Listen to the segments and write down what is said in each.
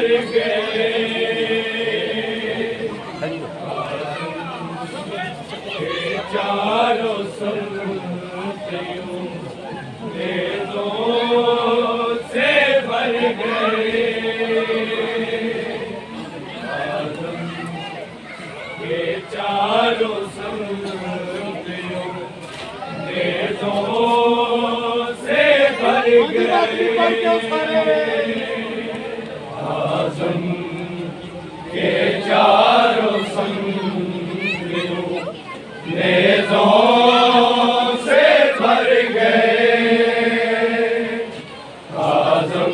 भर गए चारों संगतियों वेदों से भर गए ये चारों संगतियों वेदों से भर गए आज़म के चारों संगतियों वेदों से भर गए आज़म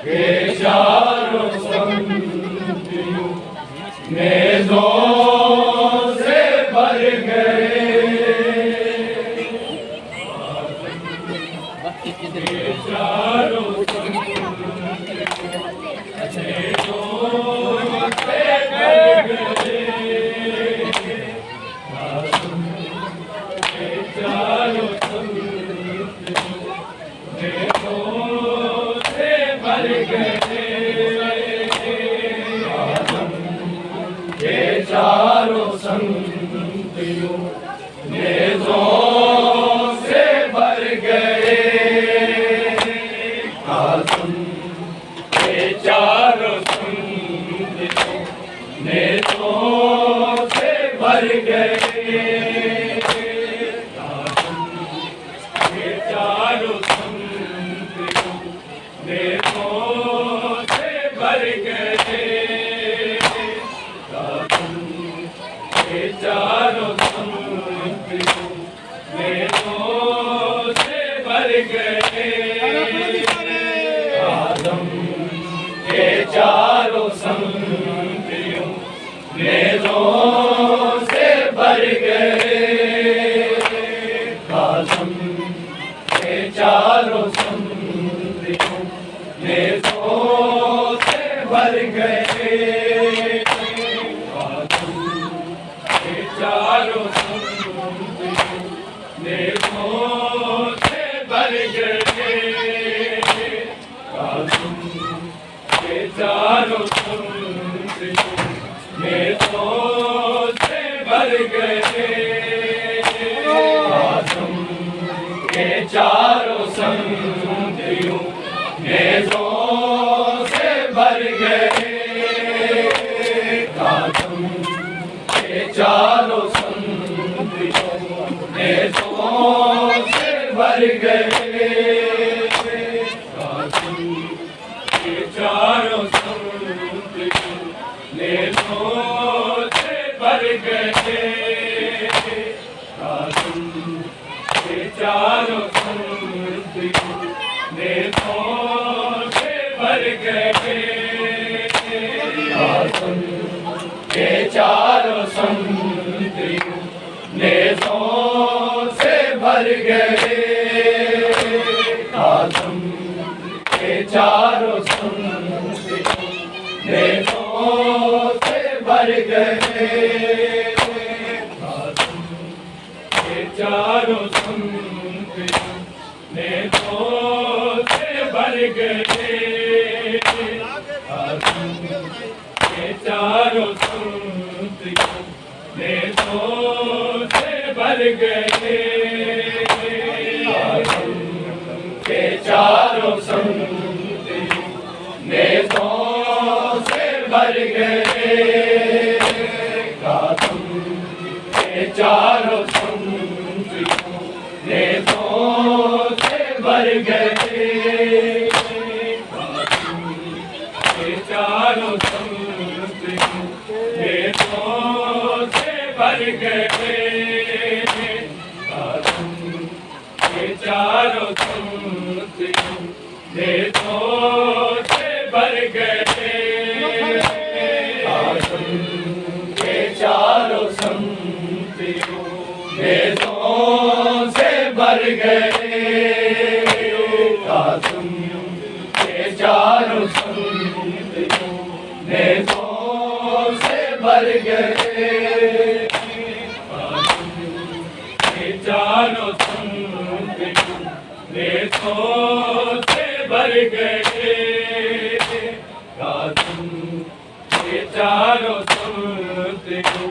के चारों संगतियों वेदों से भर गए चारों चारों संगतियों वेदों से भर गए आज़म के चारों संगतियों वेदों से भर गए आज़म के चारों संगतियों वेदों से भर गए चारों संगतियों वेदों से भर गए आज़म के चारों संगतियों वेदों से भर गए आज़म के चारों संगतियों वेदों से भर गए चारों संगतियों वेदों से भर गए आज़म के चारों संगतियों वेदों से भर गए आज़म के चारों संगतियों वेदों से भर गए आज़म चारों संगतियों वेदों से भर गए आज़म के चारों संगतियों वेदों से भर गए आज़म के चारों संगतियों वेदों से भर गए आज़म के चारों संगतियों वेदों से भर गए आज़म के चारों संगतियों वेदों से भर गए आज़म के चारों संगतियों वेदों से भर गए आज़म के चारों संगतियों वेदों से भर गए आज़म के चारों संगतियों वेदों से भर गए आज़म के चारों संगतियों वेदों से भर गए चारों संगतियों वेदों से भर गए आज़म के चारों संगतियों वेदों से भर गए आज़म के चारों संगतियों वेदों से भर गए आज़म के चारों संगतियों वेदों से भर गए के चारों संगतियों वेदों से भर गए कासम के चारों संतियों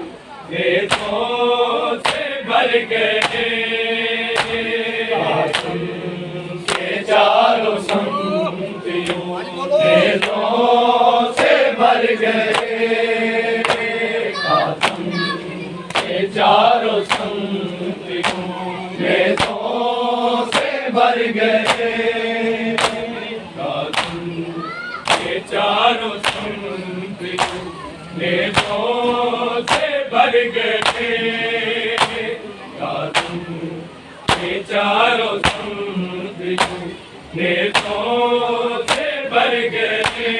नेत्रों से भर गए कासम के चारों संतियों नेत्रों से भर गए कासम के चारों संतियों नेत्रों से भर गए कासम के चारों संतियों नेत्रों से भर गए कासम के चारों संतियों नेत्रों से भर गए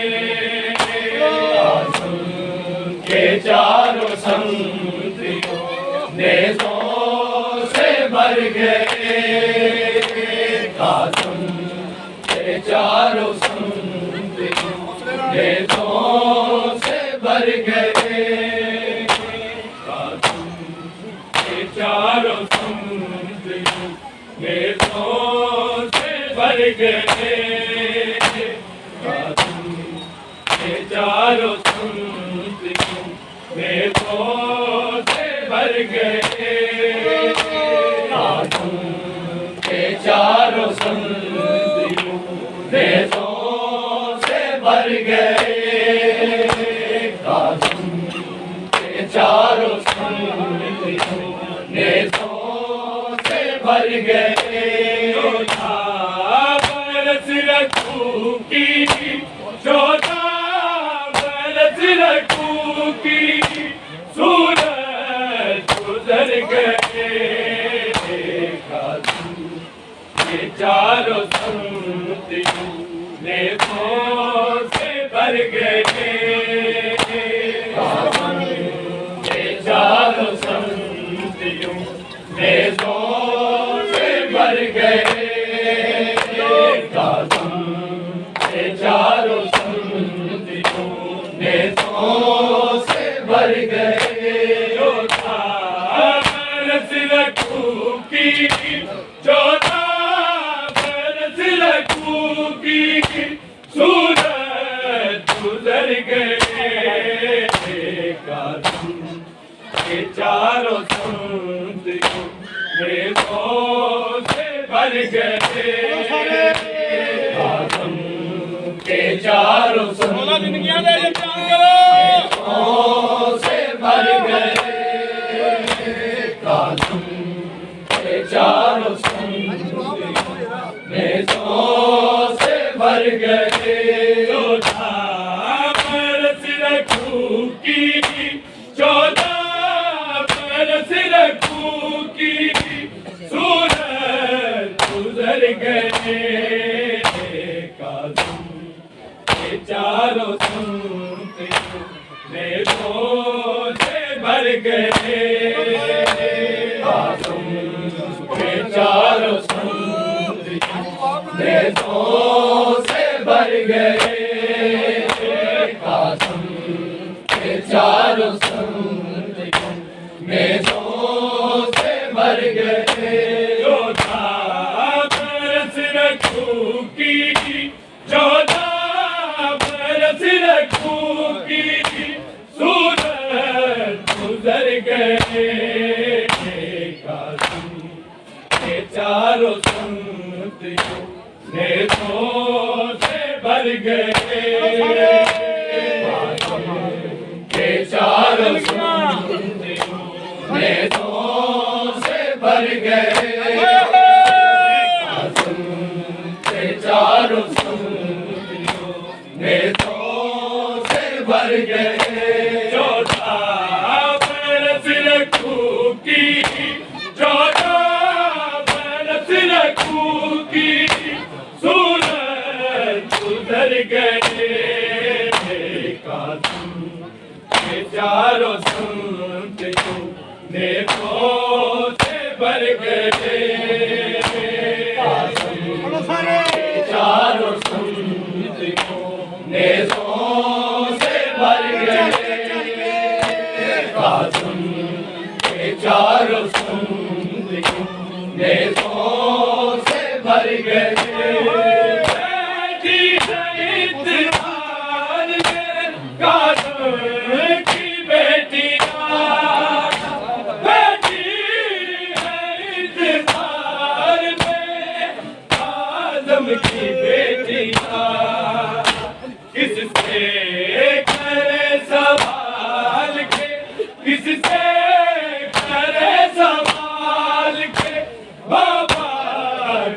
कासम के चारों संतियों नेत्रों से भर गए कासम के चारों संतियों नेत्रों से भर गए कासम के चारों संतियों नेत्रों से भर गए कासम के चारों संतियों नेत्रों से भर गए कासम के चारों संतियों नेत्रों से भर गए कासम के चारों संतियों नेत्रों से भर गए बरस रखू की 14 बरस रखू की सूरज गुजर गए कासम के चारों संतियों नेत्रों से भर गए कासम के चारों संतियों नेत्रों से भर गए कासम के चारों संतियों नेत्रों से भर गए बरस रखू की 14 बरस रखू की सूरज गुजर गए कासम के चारों संतियों नेत्रों से भर गए कासम के चारों संतियों से भर गए कासम के चारों संतियों नेत्रों से भर गए बरस रखू की 14 बरस रखू की सूरज गुजर गए कासम के चारों संतियों नेत्रों से भर गए कासम के चारों संतियों नेत्रों से भर गए कासम के चारों संतियों नेत्रों से भर गए बरस रखू की 14 बरस रखू की सूरज गुजर गए कासम के चारों संतियों नेत्रों से भर गए कासम के चारों संतियों नेत्रों से भर गए कासम के चारों संतियों नेत्रों से भर गए 14 बरस रखू की 14 बरस रखू की सूरज गुजर गए कासम के चारों संतियों नेत्रों से भर गए कासम के चारों संतियों नेत्रों से भर गए कासम के चारों संतियों नेत्रों से भर गए काज़म की बेटियां बैठी है इंतजार में, काज़म की बेटियां किससे करे सवाल के, किससे करे सवाल के, बाबा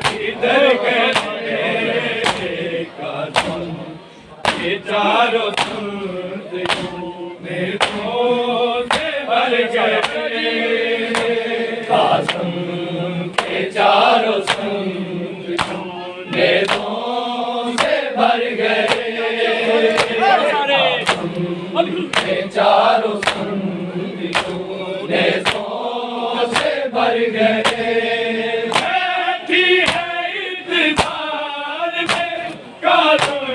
किधर गए काज़म ये चारों संत में तो से भर गए, काज़म के चारों संत में तो से भर गए, के चारों संत ने तो से भर गए, बैठी है इंतजार में काज़म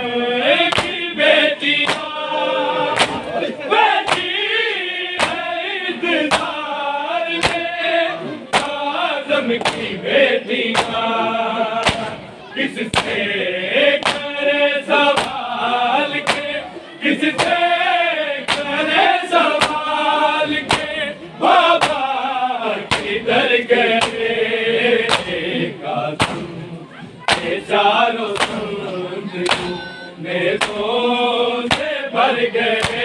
की बेटियां, बैठी है इंतजार में काज़म की बेटियां किससे करे सवाल के, किससे करे सवाल के, बाबा किधर गए काज़म ये चारों संत में तो से भर गए,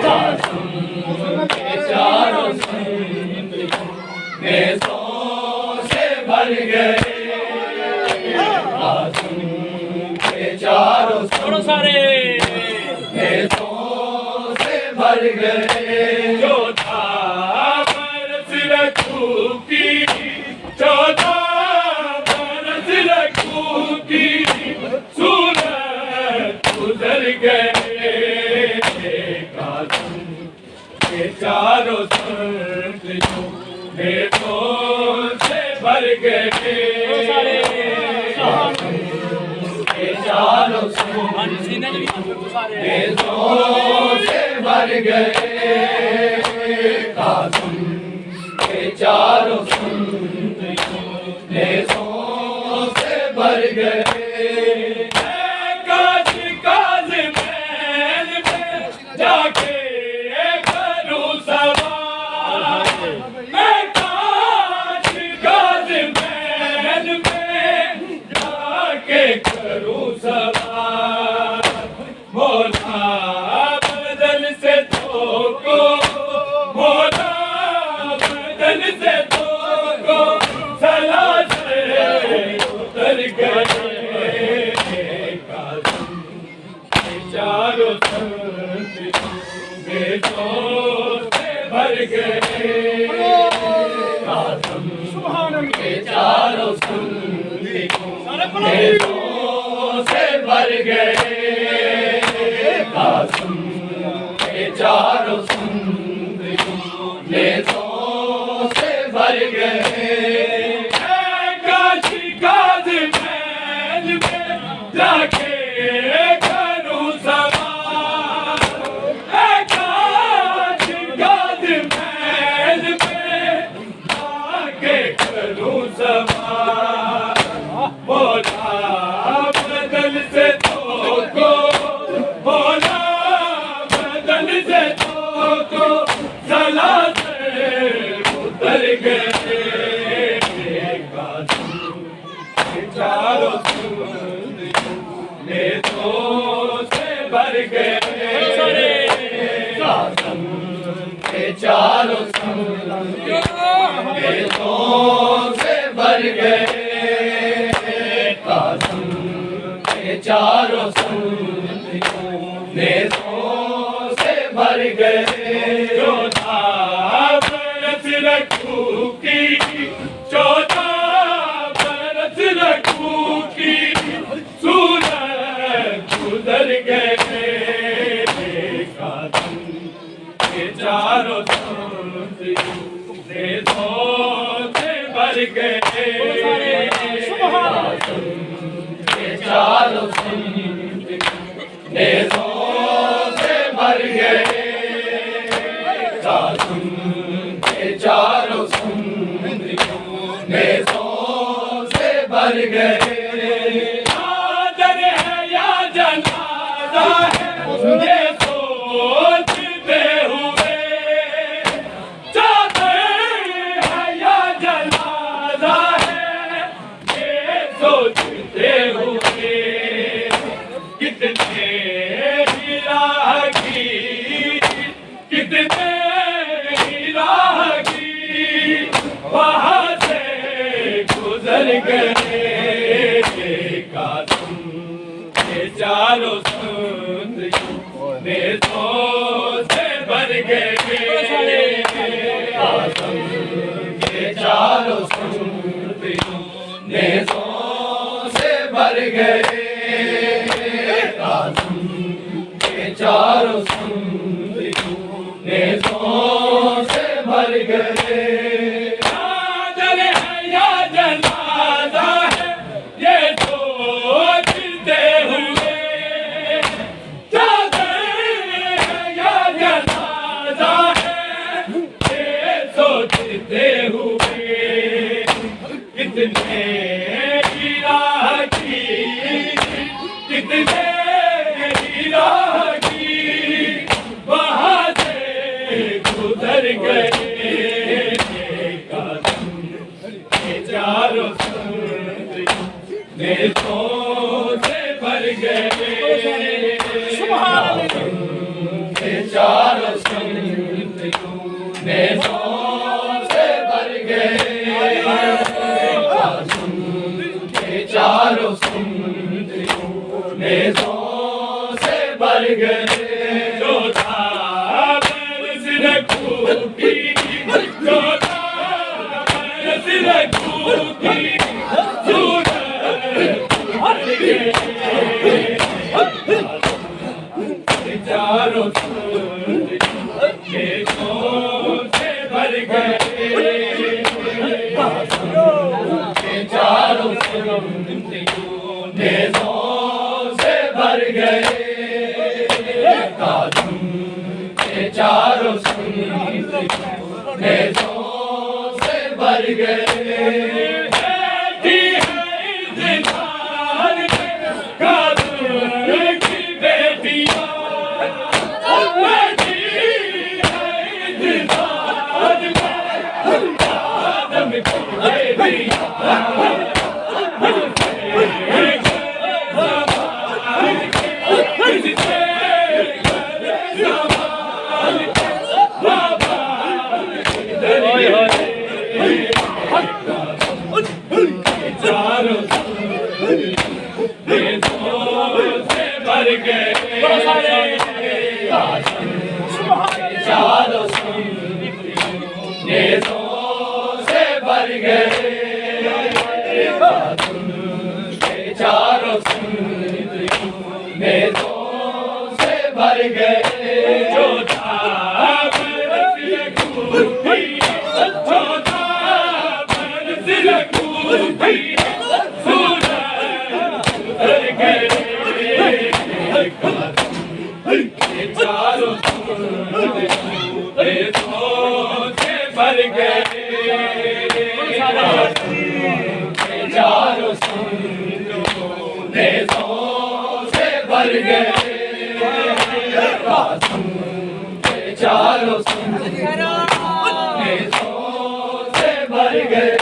काज़म के चारों संत में तो से भर गए, काज़म के चारों संत में तो से भर गए, जो था बरस रखू की, 14 बरस रखू की सूरत गुजर गए, काज़म के चारों संत में तो से भर गए, काज़म के चारों संत में तो से भर गए, काज़म के चारों संत में तो से भर गए, काज काज महल में जाके करूं सवाल, मैं काज काज महल में जाके करूं सवाल, मौला बदन से धोको, मौला बदन से धोको, सला से उतर गए, काज़म के चारों संत में तो से भर गए, काज़म के चारों संत में तो से भर गए, काज़म के चारों संत में तो से भर गए, काशी काज महल में जाके करूं सवाल, काशी काज महल में जाके करूं सवाल, बोला बदल से धोको, बोला बदल से धोको, सला से उतर गए, काज़म के चारों संत में तो से भर गए, काज़म के चारों संत में तो से भर गए, काज़म के चारों संत में तो से भर गए, जो था बरस रखू की, 14 बरस रखू की सूरत गुजर गए, काज़म के चारों संत में तो से भर गए, काज़म के चारों संत में तो से भर गए, काज़म के चारों संत में तो से भर गए, आदर है या जनाजा है, ये सोचते हुए चाहते हैं या जनाजा है, ये सोचते हुए कितने ही राह की, कितने ही राह की वहाँ से गुजर गए। कासम के चारों सुंदरियों नेज़ों से भर गए। कासम के चारों सुंदरियों नेज़ों से भर गए। कासम के चारों सुंदरियों नेज़ों से भर गए। नाज़र है या जनाजा है, ये सोचते हुए चाहते हैं या जनाजा है, ये सोचते हुए कितने ही राह की, कितने ही राह की वहाँ से गुजर गए। कासम के चारों सुंदरियों नेज़ों से भर गए। कासम के चारों सुंदरियों नेज़ों से भर गए। कासम के चारों सुंदरियों नेज़ों से भर गए। जो था बरस रखूंगी, जो था बरस रखूंगी, सूरत भर गए। चारों सुंदरियों नेज़ों से भर गए। चारों सुंदरियों नेज़ों से भर गए। कासम के चारों सुंदरियों नेज़ों से भर गए। बैठी है इंतज़ार में कादर की बेटियां, बैठी है इंतज़ार में आदम की बेटियां। चारों नेज़ों से भर गए। चारों नेज़ों से भर गए। चारों नेज़ों से भर गए। जो था बरस रखूंगी, जो था बरस रखूंगी, सूरत भर गए। चारों नेज़ों से भर गए। चारों नेज़ों से भर गए। कासम के चारों नेज़ों से भर गए।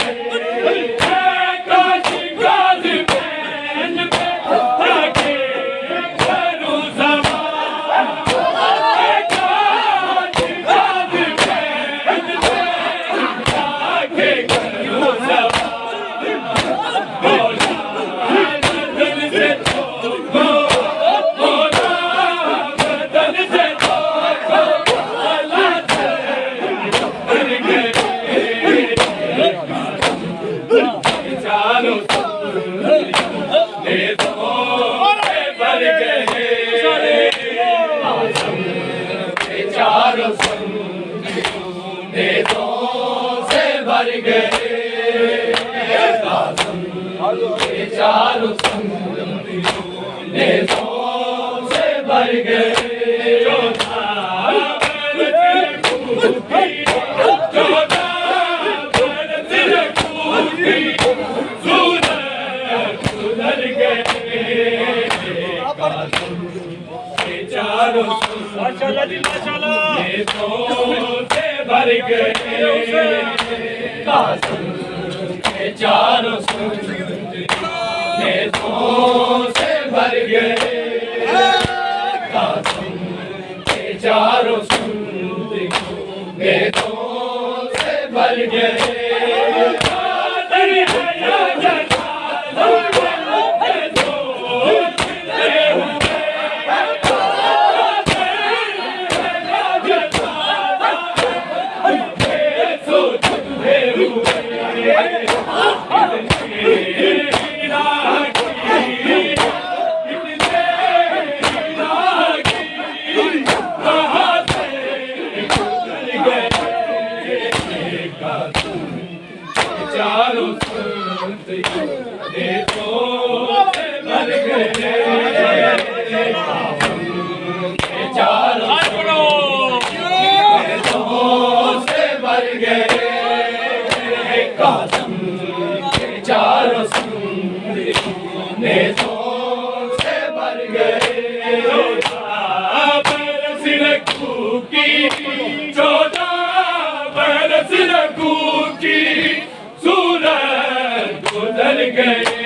चारों नेज़ों से भर गए। कासम के चारों नेज़ों से भर गए। जो था बरस रखूंगी, जो था बरस रखूंगी, सूरत सुधर गए। कासम के चारों माशाल्लाह जी माशाल्लाह नेत्रों से भर गए कासम के चारों नेत्रों से भर गए कासम के चारों नेत्रों से भर गए चारों से भर गए कासम के चारों नेत्रों से भर गए बरस रखू की 14 बरस रखू की सूरज गुजर गए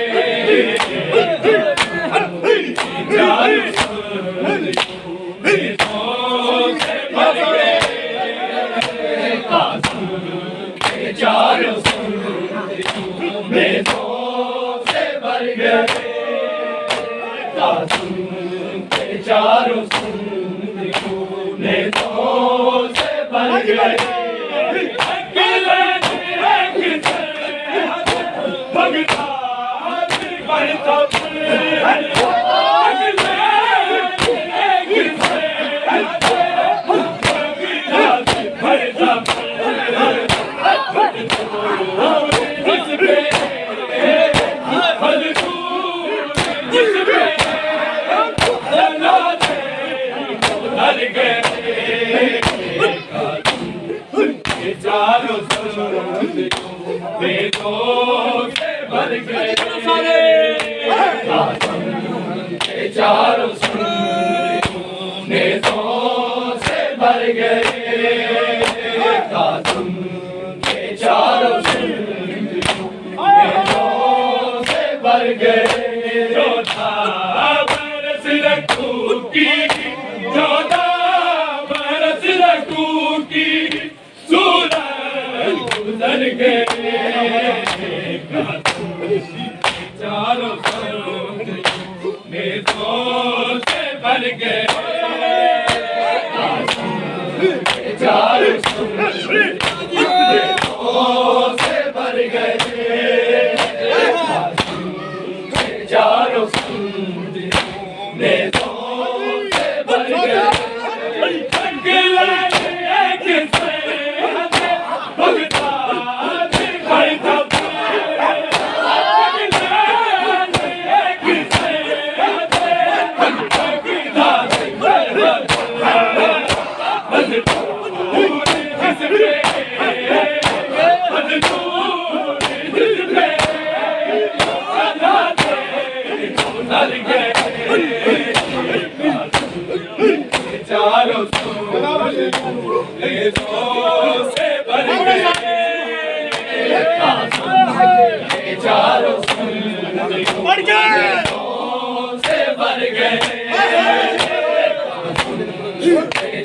चारों से भर गए कासम के चारों नेत्रों से भर गए भगता चारों वेदों से भर गए चारों वेदों से भर गए कासम के चारों वेदों से भर गए 14 बरस रखू की 14 बरस रखू की सूरज गुजर गए चारों नेत्रों से भर गए चारों नेत्रों से भर गए चारों नेत्रों से भर गए चारों से भर गए चारों से भर गए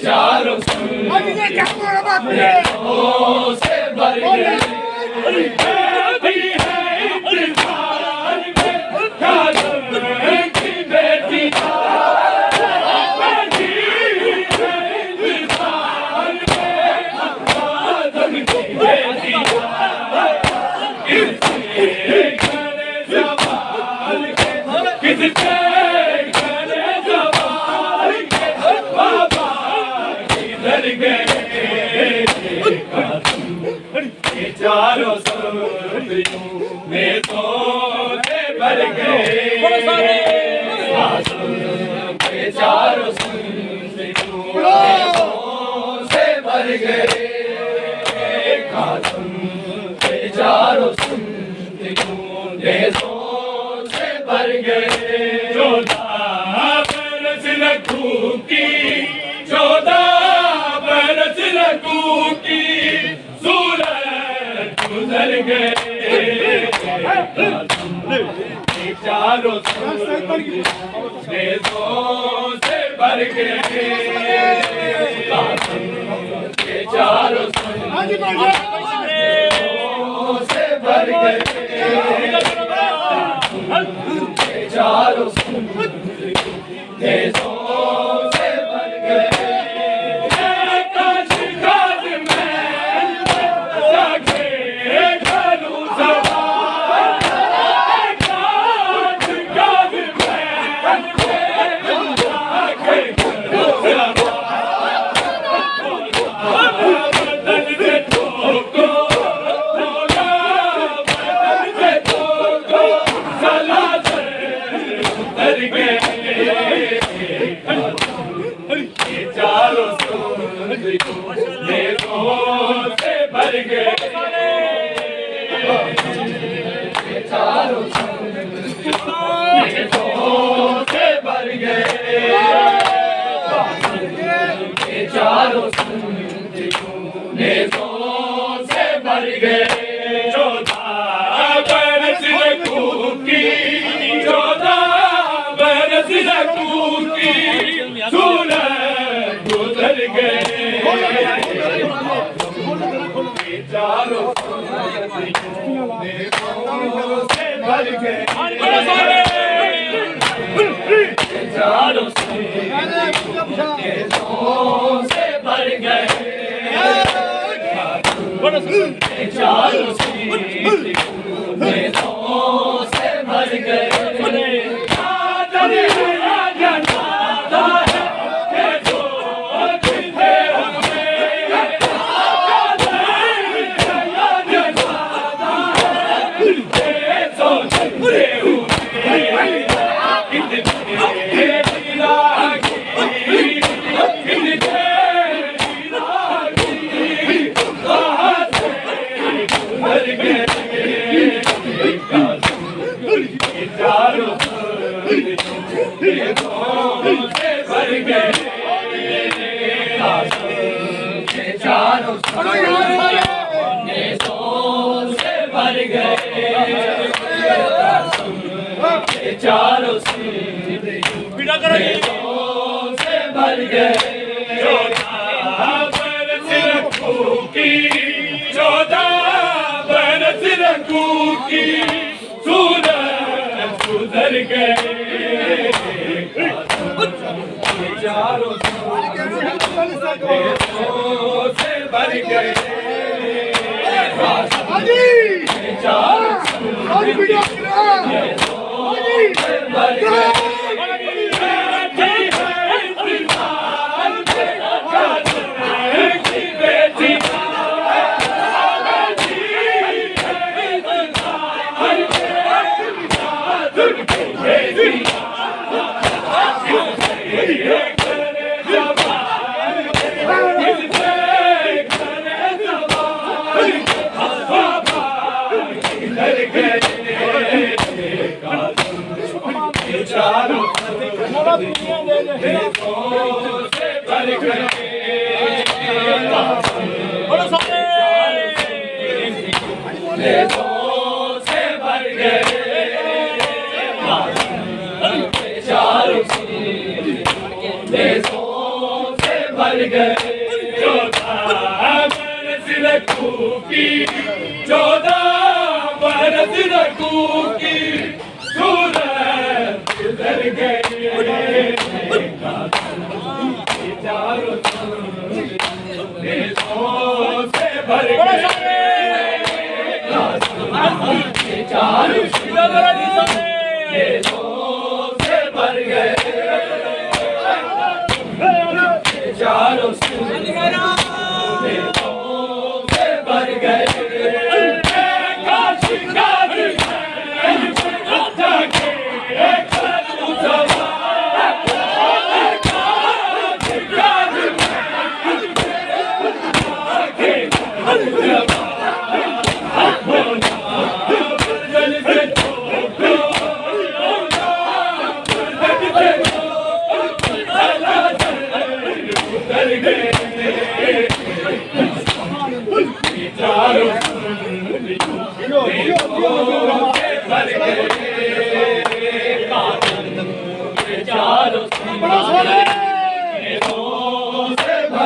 चारों से भर गए चारों में तो भर गए चारों से भर गए चारों से भर गए 14 बरस रखू की 14 बरस रखू की सूरज गुजर गए चारों देशों से भर गए चारों से भर गए चारों देशों से भर गए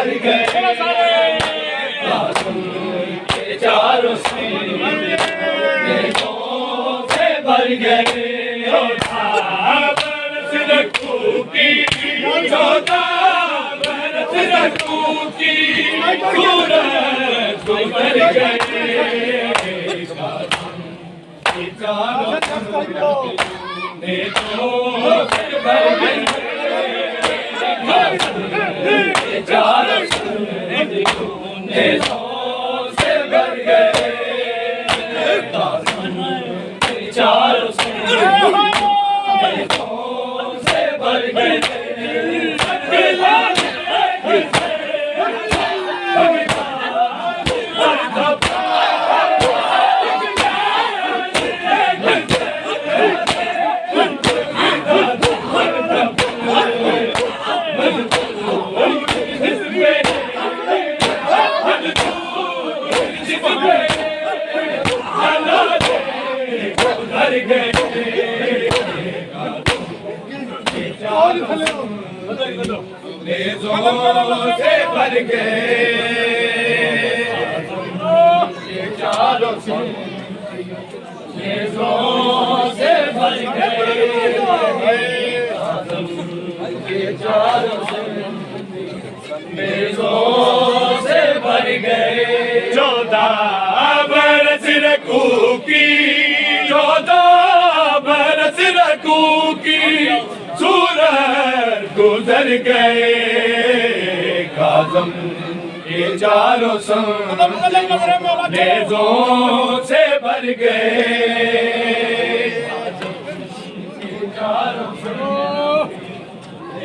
भर गए चारों से भर गए बरस रखू की 14 बरस रखू की सूरज भर गए चारों ने तो भर गए चारों ने से भर गए चारों से भर गए से भर गए चारों से भर गए चारों से भर गए 14 बरस रखू की 14 बरस रखू की सूरज गुजर गए काज़म के चारों नेज़ों से भर गए चारों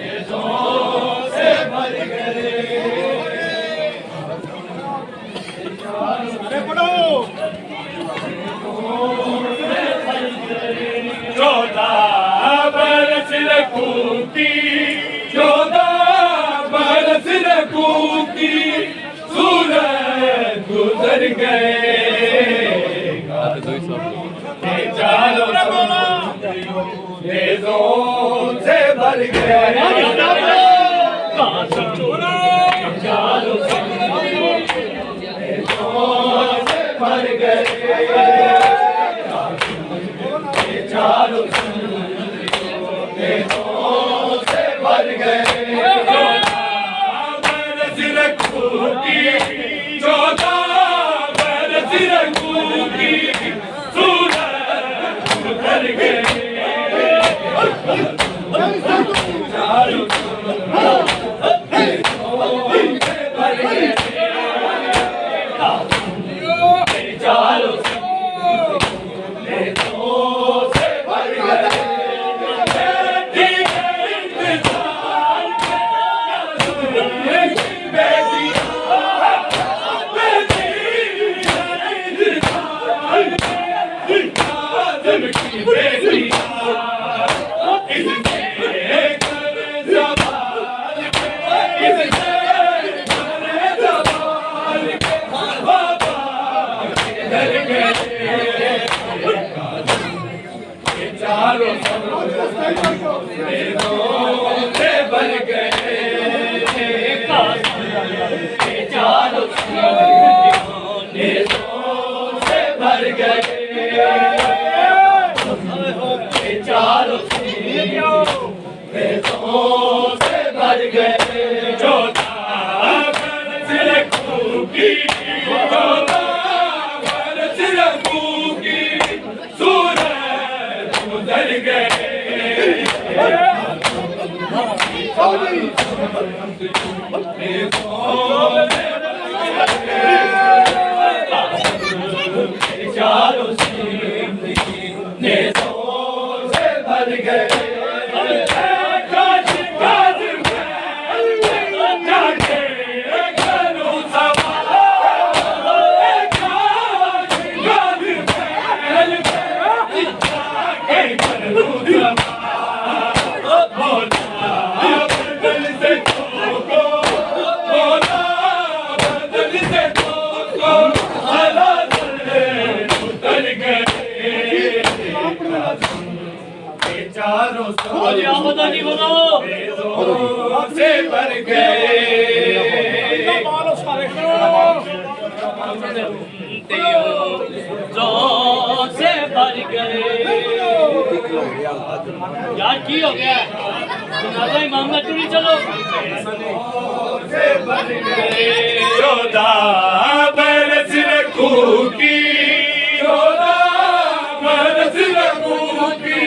नेज़ों से भर गए 14 बरस रखू की 14 बरस रखू की सूरज गुजर गए चारों नेज़ों से भर गए चारों से भर गए चारों से भर गए बरस रखू की 14 बरस रखू की सूरज भर गए चारों से भर गए चारों से भर गए चारों से भर गए चारों से भर गए 14 बरस रखू की 14 बरस रखू की सूरज गुजर गए चारों से भर गए चारों से भर गए जों से भर गए। यार की हो गया जनाजा इमाम का टूरी चलो। 14 बरस रखू की 14 बरस रखू की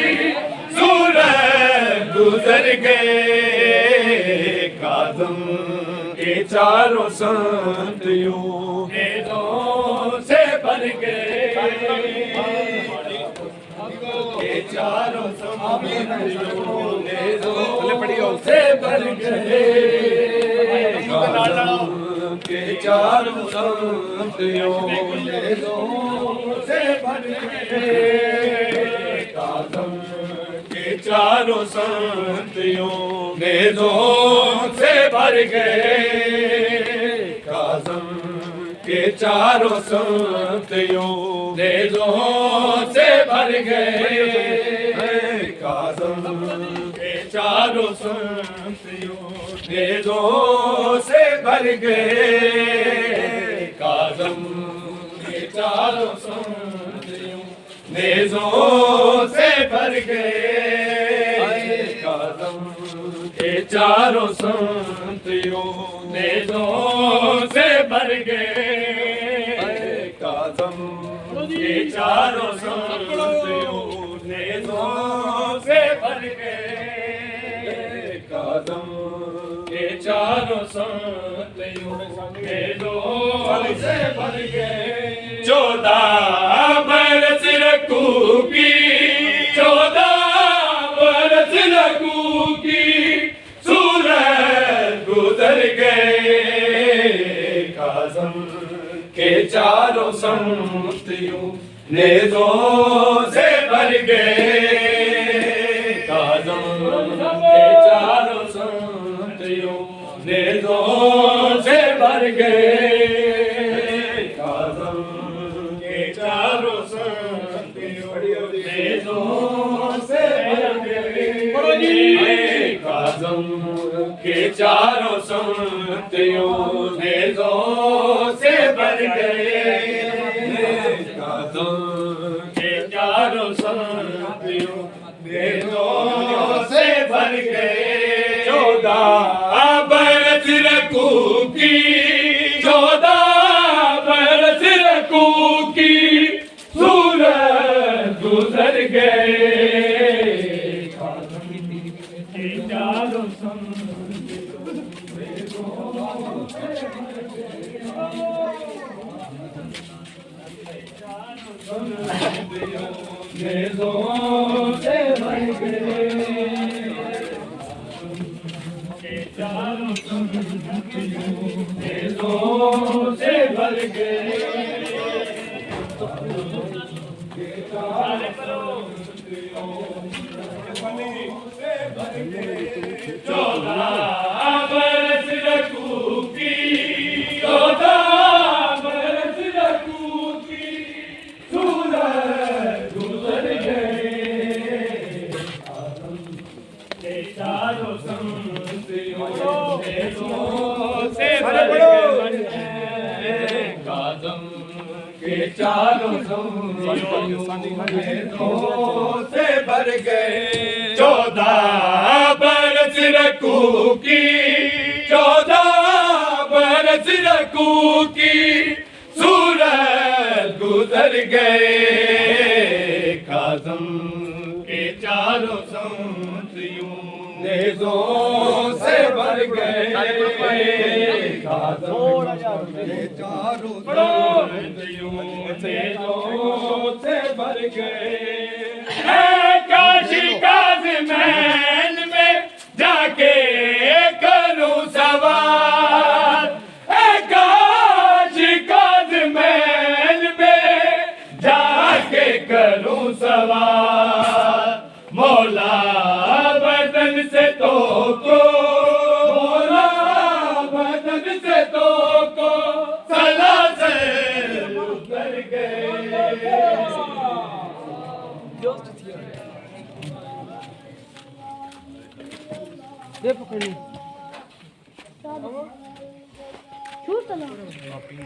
सूरत गुजर गए। काज़म के चारों संत यूं नेज़ों से भर गए। के चारों संत यूं नेज़ों से भर गए। के चारों संत यूं नेज़ों से भर गए। काज़म के चारों संत यूं नेज़ों से भर गए। काज़म के चारों संत यूं नेज़ों से भर गए। काज़म के चारों संत यूं नेज़ों से भर गए। काज़म के चारों संत यूं नेज़ों से भर गए। काज़म के चारों संत यूं नेज़ों से भर गए। काज़म के चारों संत यूं नेज़ों से भर गए। काज़म के चारों संत यूं नेज़ों से भर गए। 14 बरस रखू की 14 बरस रखू की सूरत गुजर गए। काज़म के चारों संत यूं नेज़ों से भर गए। काज़म के चारों संत यूं नेज़ों से भर गए। काज़म के चारों संत यूं नेज़ों से भर गए। काज़म के चारों संत यूं नेज़ों से भर गए। काज़म के चारों संत यूं नेज़ों से भर गए। 14 बरस रखू की 14 बरस रखू की सूरत गुजर गए। के चारों संत नेज़ों से भर गए। के चारों संत नेज़ों से भर गए। के चारों 14 बरस रखू की 14 बरस रखू की सूरत गुजर गए। के चारों संत यूं नेज़ों से भर गए। काज़म के चारों संत यूं नेज़ों से भर गए। 14 बरस रखू की 14 बरस रखू की सूरत गुजर गए। काज़म के चारों संत यूं नेज़ों से भर गए। काज़म के चारों संत यूं नेज़ों से भर गए। काशी काज़मैन में जाके करूं सवार। काशी काज़मैन में जाके करूं सवार। मौला बदन से तो को मौला बदन से तो को सला से उतर गए। दे पकड़नी